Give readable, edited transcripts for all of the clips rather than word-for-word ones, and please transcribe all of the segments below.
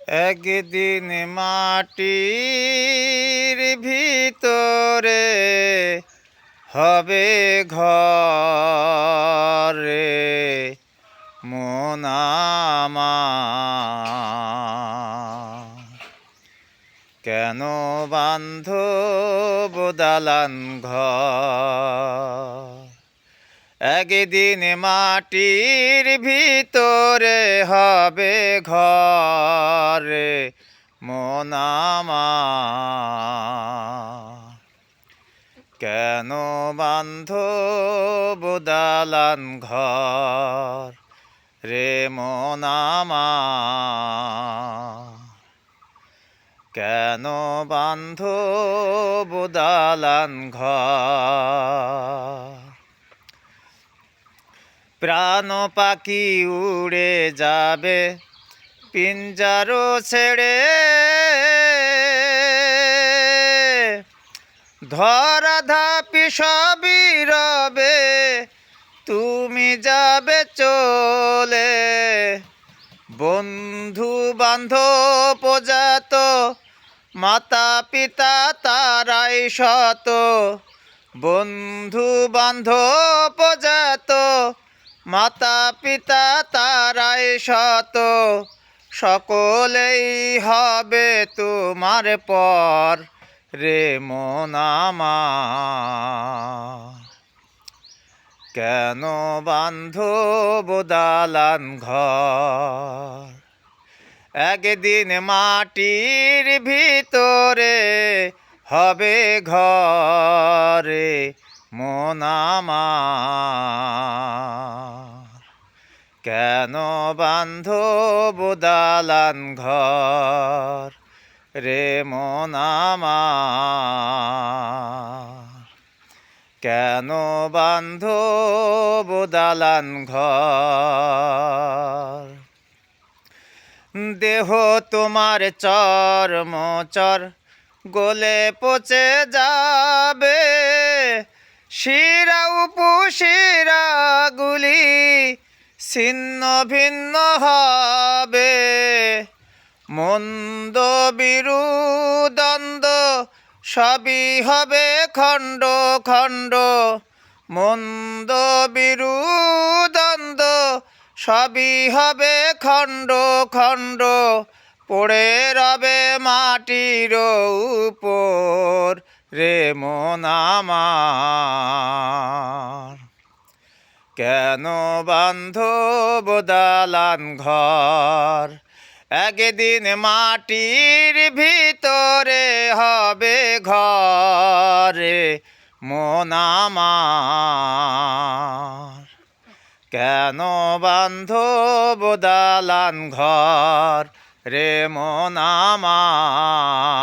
একদিন মাটির ভিতরে হবে ঘরে মন আমার। কেন বান্ধ দালান ঘর? একদিন মাটির ভিতরে হবে ঘরে মন আমার। কেন বান্ধ দালান ঘর রে মন আমার? কেন বান্ধ দালান ঘর? প্রাণ পাখি উড়ে যাবে পিঞ্জারো ছেড়ে, ধরা ধাপি সবই রবে তুমি যাবে চলে। বন্ধু বান্ধব প্রজাত মাতা পিতা তারাই শত, বন্ধু বান্ধব প্রজাত মাতা পিতা তারাই শত, সকলেই হবে তোমার পর রে মন আমার। কেন বান্ধ দালান ঘর? একদিন মাটির ভিতরে হবে ঘরে মন আমার। কেন বান্ধ দালান ঘর রে মন আমার? কেন বান্ধ দালান ঘর? দেহ তোমার চর্মচর গলে পচে যাবে, শিরা উপশিরাগুলি ছিন্ন ভিন্ন হবে। মন্দ বিরুদ্বন্দ্ব সবই হবে খণ্ড খণ্ড, মন্দ বিরুদ্বন্দ্ব সবই হবে খণ্ড খণ্ড। পড়ে রবে মাটির উপর রে মন আমার। কেন বান্ধ দালান ঘর? একদিন মাটির ভিতরে হবে ঘরে মন আমার। কেন বান্ধ দালান ঘর রে মন আমার?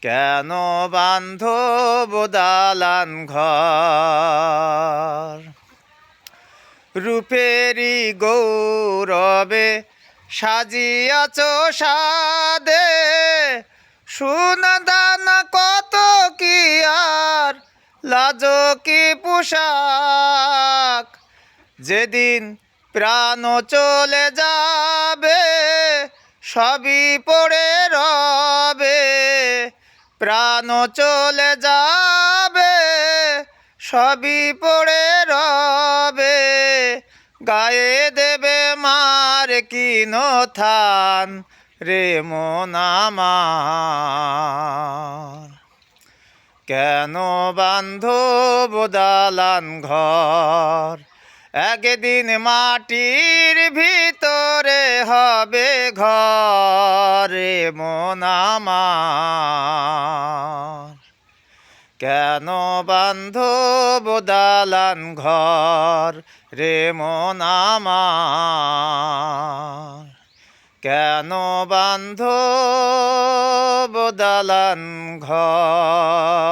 কেন বান্ধ দালান ঘর? রূপেরি গৌরবে সাজিয়াছ সাদে, সোনা দানা কত কি আর লাজ কি পোশাক। যেদিন প্রাণ চলে যাবে সবই পড়ে রবে, প্রাণ চলে যাবে সবই পড়ে রবে। গায়ে দেবে মার কিন থান রে মন আমার। কেন বান্ধ দালান ঘর? একদিন মাটির ভিতরে হবে ঘরে মন আমার। কেন বান্ধ দালান ঘর রে মন আমার? কেন বান্ধ দালান ঘর?